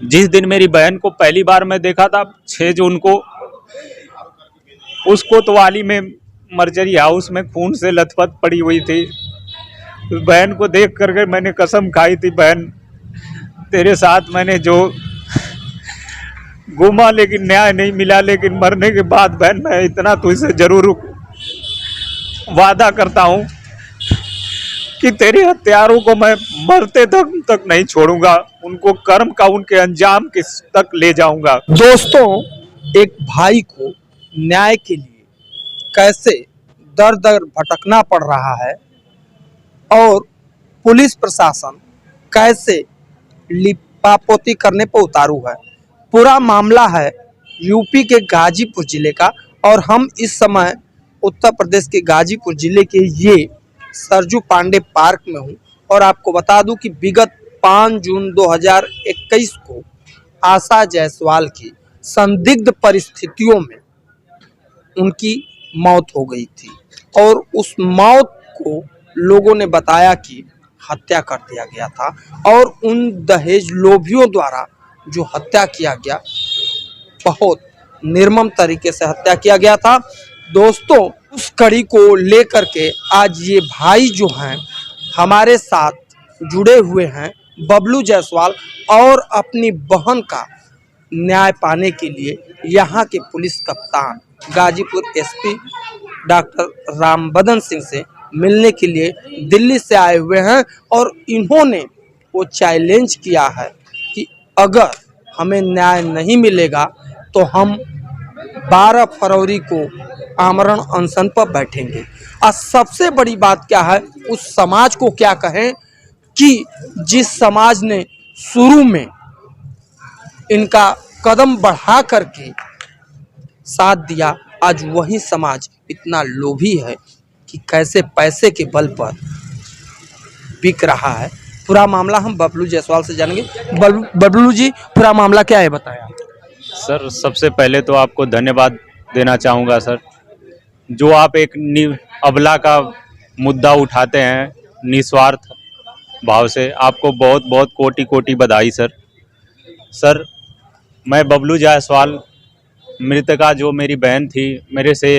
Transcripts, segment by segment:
जिस दिन मेरी बहन को पहली बार मैं देखा था 6 जून को, उस कोतवाली में मर्जरी हाउस में खून से लथपथ पड़ी हुई थी। उस बहन को देख करके मैंने कसम खाई थी, बहन तेरे साथ मैंने जो घूमा लेकिन न्याय नहीं मिला, लेकिन मरने के बाद बहन मैं इतना तुझसे जरूर वादा करता हूँ कि तेरे हत्यारों को मैं मरते तक नहीं छोड़ूंगा, उनको कर्म का उनके अंजाम के तक ले जाऊंगा। दोस्तों, एक भाई को न्याय के लिए कैसे दर दर भटकना पड़ रहा है और पुलिस प्रशासन कैसे लिपापोती करने पर उतारू है। पूरा मामला है यूपी के गाजीपुर जिले का और हम इस समय उत्तर प्रदेश के गाजीपुर जिले के ये सरजू पांडे पार्क में हूँ। और आपको बता दूं कि विगत 5 जून 2021 को आशा जायसवाल की संदिग्ध परिस्थितियों में उनकी मौत हो गई थी और उस मौत को लोगों ने बताया कि हत्या कर दिया गया था और उन दहेज लोभियों द्वारा जो हत्या किया गया, बहुत निर्मम तरीके से हत्या किया गया था। दोस्तों, उस कड़ी को लेकर के आज ये भाई जो हैं हमारे साथ जुड़े हुए हैं, बबलू जायसवाल, और अपनी बहन का न्याय पाने के लिए यहाँ के पुलिस कप्तान गाजीपुर एसपी डॉक्टर रामबदन सिंह से मिलने के लिए दिल्ली से आए हुए हैं। और इन्होंने वो चैलेंज किया है कि अगर हमें न्याय नहीं मिलेगा तो हम 12 फरवरी को आमरण अनशन पर बैठेंगे। और सबसे बड़ी बात क्या है, उस समाज को क्या कहें कि जिस समाज ने शुरू में इनका कदम बढ़ा करके साथ दिया, आज वही समाज इतना लोभी है कि कैसे पैसे के बल पर बिक रहा है। पूरा मामला हम बबलू जायसवाल से जानेंगे। बबलू जी, पूरा मामला क्या है, बताया। सर, सबसे पहले तो आपको धन्यवाद देना चाहूँगा सर, जो आप एक अबला का मुद्दा उठाते हैं निस्वार्थ भाव से। आपको बहुत बहुत कोटि कोटि बधाई सर। सर, मैं बबलू जायसवाल, मृतका जो मेरी बहन थी, मेरे से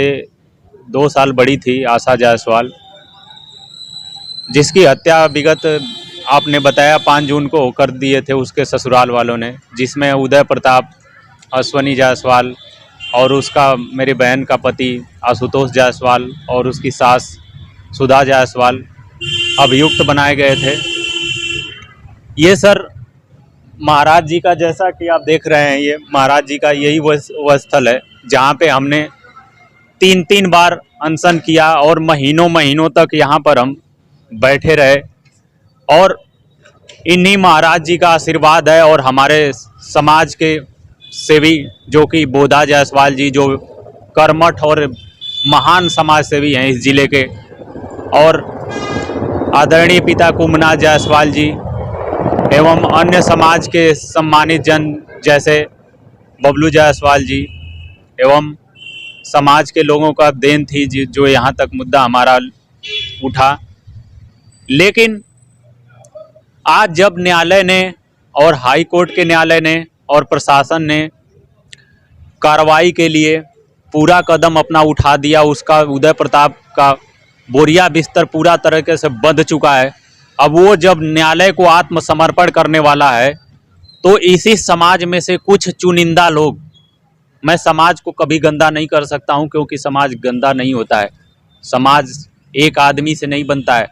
2 साल बड़ी थी, आशा जायसवाल, जिसकी हत्या विगत आपने बताया 5 जून को कर दिए थे उसके ससुराल वालों ने, जिसमें उदय प्रताप, अश्वनी जायसवाल और उसका मेरी बहन का पति आशुतोष जायसवाल और उसकी सास सुधा जायसवाल अभियुक्त बनाए गए थे। ये सर महाराज जी का, जैसा कि आप देख रहे हैं, ये महाराज जी का यही वह स्थल है जहाँ पे हमने 3 बार अनशन किया और महीनों महीनों तक यहाँ पर हम बैठे रहे। और इन्हीं महाराज जी का आशीर्वाद है और हमारे समाज के सेवी जो कि बोधा जायसवाल जी, जो कर्मठ और महान समाज सेवी हैं इस जिले के, और आदरणीय पिता कुमनाथ जायसवाल जी एवं अन्य समाज के सम्मानित जन जैसे बबलू जायसवाल जी एवं समाज के लोगों का देन थी जो यहाँ तक मुद्दा हमारा उठा। लेकिन आज जब न्यायालय ने और हाई कोर्ट के न्यायालय ने और प्रशासन ने कार्रवाई के लिए पूरा कदम अपना उठा दिया, उसका उदय प्रताप का बोरिया बिस्तर पूरा तरीके से बंध चुका है। अब वो जब न्यायालय को आत्मसमर्पण करने वाला है तो इसी समाज में से कुछ चुनिंदा लोग, मैं समाज को कभी गंदा नहीं कर सकता हूं क्योंकि समाज गंदा नहीं होता है, समाज एक आदमी से नहीं बनता है,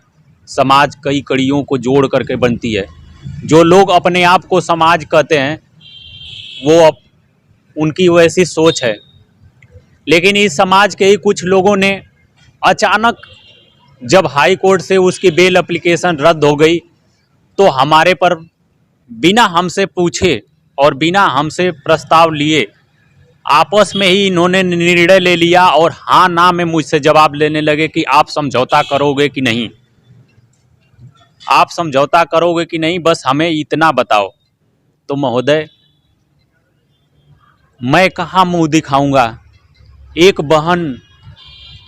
समाज कई कड़ियों को जोड़ करके बनती है। जो लोग अपने आप को समाज कहते हैं वो उनकी वैसी सोच है, लेकिन इस समाज के ही कुछ लोगों ने अचानक जब हाई कोर्ट से उसकी बेल एप्लीकेशन रद्द हो गई तो हमारे पर बिना हमसे पूछे और बिना हमसे प्रस्ताव लिए आपस में ही इन्होंने निर्णय ले लिया और हाँ ना में मुझसे जवाब लेने लगे कि आप समझौता करोगे कि नहीं, आप समझौता करोगे कि नहीं, बस हमें इतना बताओ। तो महोदय, मैं कहाँ मुंह दिखाऊंगा, एक बहन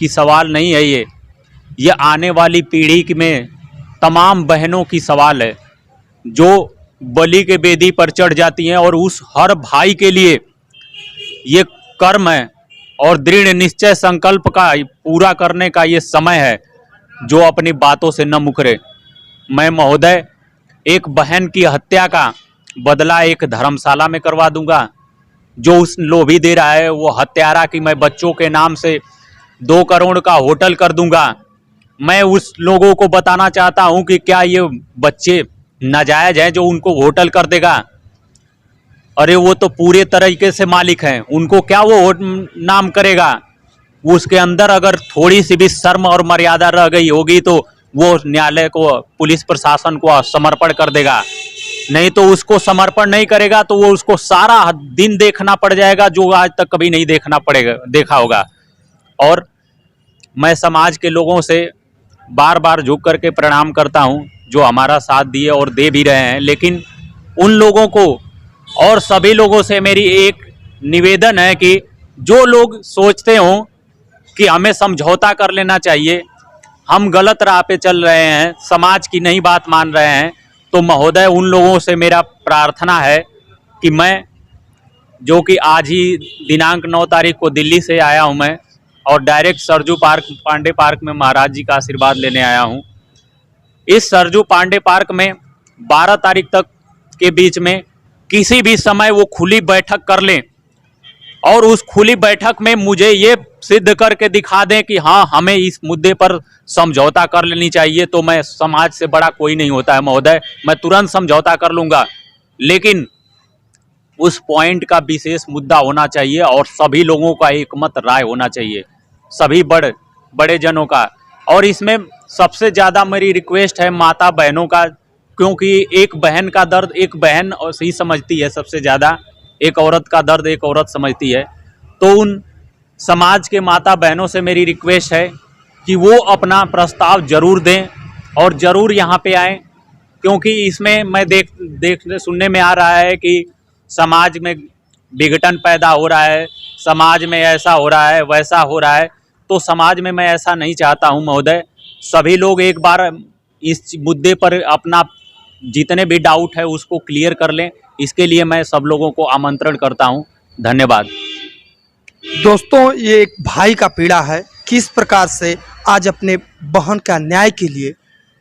की सवाल नहीं है ये आने वाली पीढ़ी में तमाम बहनों की सवाल है जो बलि के बेदी पर चढ़ जाती हैं और उस हर भाई के लिए ये कर्म है और दृढ़ निश्चय संकल्प का पूरा करने का ये समय है, जो अपनी बातों से न मुकरे। मैं महोदय एक बहन की हत्या का बदला एक धर्मशाला में करवा दूंगा। जो उस लोभी दे रहा है वो हत्यारा की मैं बच्चों के नाम से 2 करोड़ का होटल कर दूंगा। मैं उस लोगों को बताना चाहता हूं कि क्या ये बच्चे नाजायज हैं जो उनको होटल कर देगा? अरे वो तो पूरे तरीके से मालिक हैं, उनको क्या वो नाम करेगा? उसके अंदर अगर थोड़ी सी भी शर्म और मर्यादा रह गई होगी तो वो न्यायालय को, पुलिस प्रशासन को समर्पण कर देगा। नहीं तो उसको समर्पण नहीं करेगा तो वो उसको सारा दिन देखना पड़ जाएगा, जो आज तक कभी नहीं देखा होगा। और मैं समाज के लोगों से बार बार झुक करके प्रणाम करता हूं, जो हमारा साथ दिए और दे भी रहे हैं। लेकिन उन लोगों को और सभी लोगों से मेरी एक निवेदन है कि जो लोग सोचते हों कि हमें समझौता कर लेना चाहिए, हम गलत राह पे चल रहे हैं, समाज की नहीं बात मान रहे हैं, तो महोदय उन लोगों से मेरा प्रार्थना है कि मैं, जो कि आज ही दिनांक 9 तारीख को दिल्ली से आया हूं मैं, और direct Sarju Park, Pandey Park में महाराज जी का आशीर्वाद लेने आया हूं। इस सरजू पांडे पार्क में 12 तारीख तक के बीच में किसी भी समय वो खुली बैठक कर लें और उस खुली बैठक में मुझे ये सिद्ध करके दिखा दें कि हाँ, हमें इस मुद्दे पर समझौता कर लेनी चाहिए, तो मैं, समाज से बड़ा कोई नहीं होता है महोदय, मैं तुरंत समझौता कर लूँगा। लेकिन उस पॉइंट का विशेष मुद्दा होना चाहिए और सभी लोगों का एकमत राय होना चाहिए, सभी बड़े जनों का। और इसमें सबसे ज़्यादा मेरी रिक्वेस्ट है माता बहनों का, क्योंकि एक बहन का दर्द एक बहन ही समझती है सबसे ज़्यादा, एक औरत का दर्द एक औरत समझती है। तो उन समाज के माता बहनों से मेरी रिक्वेस्ट है कि वो अपना प्रस्ताव जरूर दें और ज़रूर यहाँ पे आएँ, क्योंकि इसमें मैं देखने सुनने में आ रहा है कि समाज में विघटन पैदा हो रहा है, समाज में ऐसा हो रहा है, वैसा हो रहा है। तो समाज में मैं ऐसा नहीं चाहता हूँ महोदय। सभी लोग एक बार इस मुद्दे पर अपना जितने भी डाउट है उसको क्लियर कर लें, इसके लिए मैं सब लोगों को आमंत्रण करता हूं। धन्यवाद। दोस्तों, ये एक भाई का पीड़ा है, किस प्रकार से आज अपने बहन का न्याय के लिए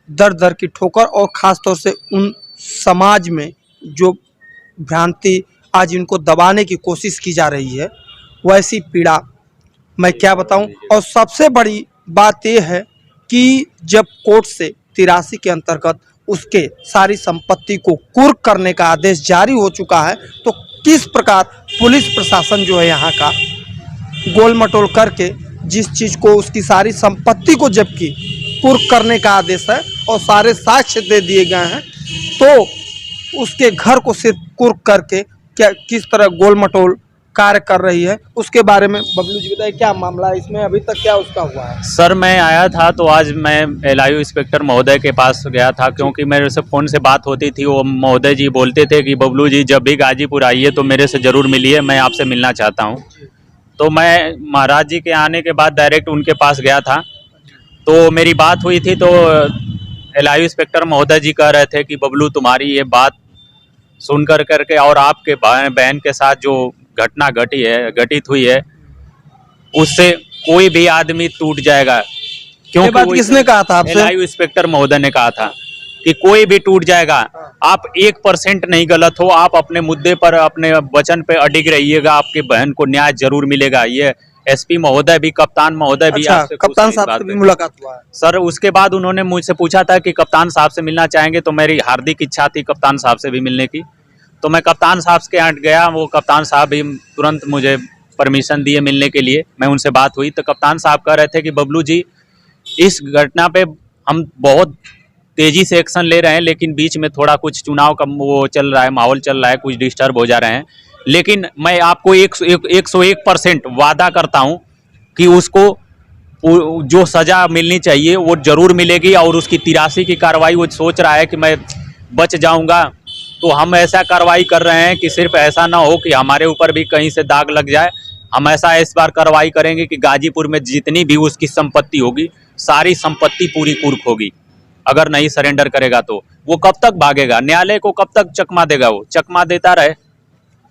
दर दर की ठोकर, और ख़ास तौर से उन समाज में जो भ्रांति आज इनको दबाने की कोशिश की जा रही है, वैसी पीड़ा मैं क्या बताऊं। और सबसे बड़ी बात यह है कि जब कोर्ट से 83 के अंतर्गत उसके सारी संपत्ति को कुर्क करने का आदेश जारी हो चुका है, तो किस प्रकार पुलिस प्रशासन जो है यहाँ का गोल मटोल करके जिस चीज़ को, उसकी सारी संपत्ति को जबकि कुर्क करने का आदेश है और सारे साक्ष्य दे दिए गए हैं, तो उसके घर को सिर्फ कुर्क करके क्या किस तरह गोल मटोल कार्य कर रही है, उसके बारे में बबलू जी बताइए, क्या मामला है इसमें, अभी तक क्या उसका हुआ है? सर, मैं आया था तो आज मैं एलआईयू इंस्पेक्टर महोदय के पास गया था, क्योंकि मेरे से फ़ोन से बात होती थी। वो महोदय जी बोलते थे कि बबलू जी जब भी गाजीपुर आइए तो मेरे से ज़रूर मिलिए, मैं आपसे मिलना चाहता हूँ। तो मैं महाराज जी के आने के बाद डायरेक्ट उनके पास गया था, तो मेरी बात हुई थी। तो एलआईयू इंस्पेक्टर महोदय जी कह रहे थे कि बबलू, तुम्हारी ये बात सुन करके और आपके बहन के साथ जो घटना घटित हुई है, उससे कोई भी आदमी टूट जाएगा। क्योंकि बात किसने कहा था आपसे? एलआईयू इंस्पेक्टर महोदय ने कहा था कि कोई भी टूट जाएगा। आप 1% नहीं गलत हो, आप अपने मुद्दे पर, अपने वचन पे अडिग रहिएगा, आपकी बहन को न्याय जरूर मिलेगा। ये एसपी महोदय भी, कप्तान महोदय भी, अच्छा, कप्तान साहब से भी मुलाकात हुआ है सर? उसके बाद उन्होंने मुझसे पूछा था कि कप्तान साहब से मिलना चाहेंगे, तो मेरी हार्दिक इच्छा थी कप्तान साहब से भी मिलने की। तो मैं कप्तान साहब के यहाँ गया, वो कप्तान साहब भी तुरंत मुझे परमिशन दिए मिलने के लिए। मैं उनसे बात हुई तो कप्तान साहब कह रहे थे कि बबलू जी, इस घटना पे हम बहुत तेज़ी से एक्शन ले रहे हैं, लेकिन बीच में थोड़ा कुछ चुनाव का वो चल रहा है, माहौल चल रहा है, कुछ डिस्टर्ब हो जा रहे हैं। लेकिन मैं आपको 101% वादा करता हूँ कि उसको जो सज़ा मिलनी चाहिए वो ज़रूर मिलेगी। और उसकी 83 की कार्रवाई, वो सोच रहा है कि मैं बच जाऊँगा, तो हम ऐसा कार्रवाई कर रहे हैं कि सिर्फ ऐसा ना हो कि हमारे ऊपर भी कहीं से दाग लग जाए। हम ऐसा इस बार कार्रवाई करेंगे कि गाजीपुर में जितनी भी उसकी संपत्ति होगी, सारी संपत्ति पूरी कुर्क होगी। अगर नहीं सरेंडर करेगा तो वो कब तक भागेगा? न्यायालय को कब तक चकमा देगा? वो चकमा देता रहे,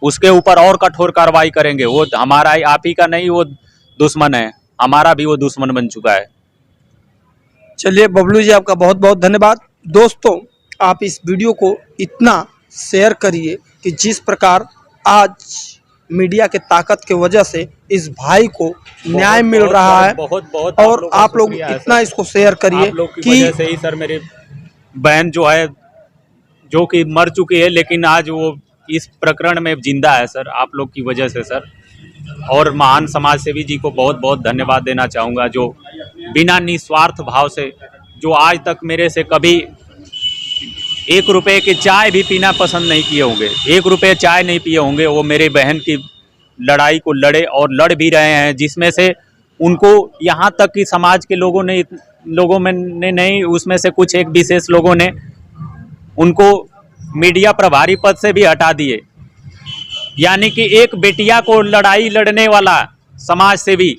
उसके ऊपर और कठोर कार्रवाई करेंगे। वो हमारा आप ही का नहीं, वो दुश्मन है, हमारा भी वो दुश्मन बन चुका है। चलिए बबलू जी, आपका बहुत बहुत धन्यवाद। दोस्तों, आप इस वीडियो को इतना शेयर करिए कि जिस प्रकार आज मीडिया के ताकत की वजह से इस भाई को न्याय मिल रहा है, बहुत और आप लोग इतना इसको शेयर करिए कि वजह से ही सर मेरी बहन जो है, जो कि मर चुकी है, लेकिन आज वो इस प्रकरण में जिंदा है सर, आप लोग की वजह से सर। और महान समाज सेवी जी को बहुत बहुत धन्यवाद देना चाहूँगा, जो बिना निस्वार्थ भाव से, जो आज तक मेरे से कभी 1 रुपए की चाय भी पीना पसंद नहीं किए होंगे, 1 रुपए चाय नहीं पिए होंगे, वो मेरे बहन की लड़ाई को लड़े और लड़ भी रहे हैं, जिसमें से उनको यहाँ तक कि समाज के लोगों ने नहीं, उसमें से कुछ एक विशेष लोगों ने उनको मीडिया प्रभारी पद से भी हटा दिए। यानी कि एक बेटिया को लड़ाई लड़ने वाला समाज सेवी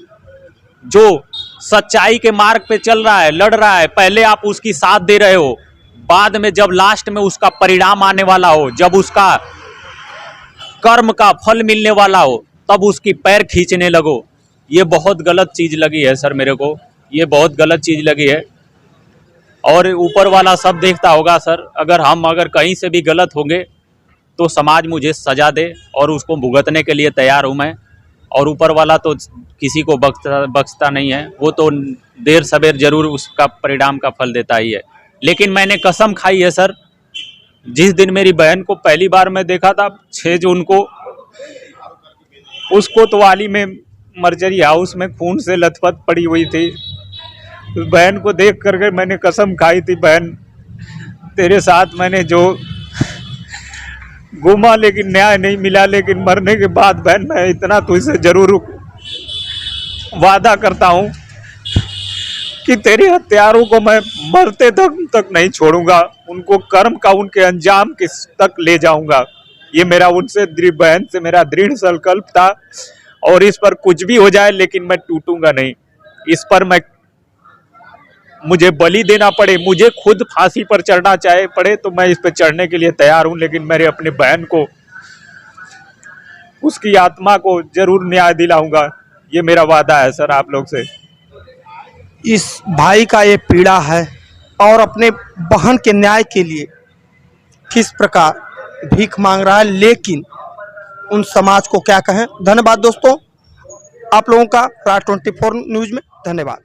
जो सच्चाई के मार्ग पे चल रहा है, लड़ रहा है, पहले आप उसकी साथ दे रहे हो, बाद में जब लास्ट में उसका परिणाम आने वाला हो, जब उसका कर्म का फल मिलने वाला हो, तब उसकी पैर खींचने लगो। ये बहुत गलत चीज़ लगी है सर मेरे को, ये बहुत गलत चीज़ लगी है। और ऊपर वाला सब देखता होगा सर, अगर कहीं से भी गलत होंगे तो समाज मुझे सजा दे और उसको भुगतने के लिए तैयार हूँ मैं। और ऊपर वाला तो किसी को बख्शता नहीं है, वो तो देर सवेर जरूर उसका परिणाम का फल देता ही है। लेकिन मैंने कसम खाई है सर, जिस दिन मेरी बहन को पहली बार मैं देखा था 6 जून को, उस कोतवाली में मर्जरी हाउस में खून से लथपथ पड़ी हुई थी, उस बहन को देख करके मैंने कसम खाई थी, बहन तेरे साथ मैंने जो घूमा लेकिन न्याय नहीं मिला, लेकिन मरने के बाद बहन मैं इतना तुझसे जरूर वादा करता हूँ कि तेरे हत्यारों को मैं मरते तक नहीं छोड़ूंगा, उनको कर्म का उनके अंजाम के तक ले जाऊंगा। ये मेरा उनसे बहन से मेरा दृढ़ संकल्प था, और इस पर कुछ भी हो जाए लेकिन मैं टूटूंगा नहीं। इस पर मुझे बलि देना पड़े, मुझे खुद फांसी पर चढ़ना चाहे पड़े तो मैं इस पर चढ़ने के लिए तैयार हूं, लेकिन मेरे अपने बहन को, उसकी आत्मा को जरूर न्याय दिलाऊंगा। ये मेरा वादा है सर आप लोग से। इस भाई का ये पीड़ा है, और अपने बहन के न्याय के लिए किस प्रकार भीख मांग रहा है, लेकिन उन समाज को क्या कहें। धन्यवाद दोस्तों, आप लोगों का राज 24 न्यूज में धन्यवाद।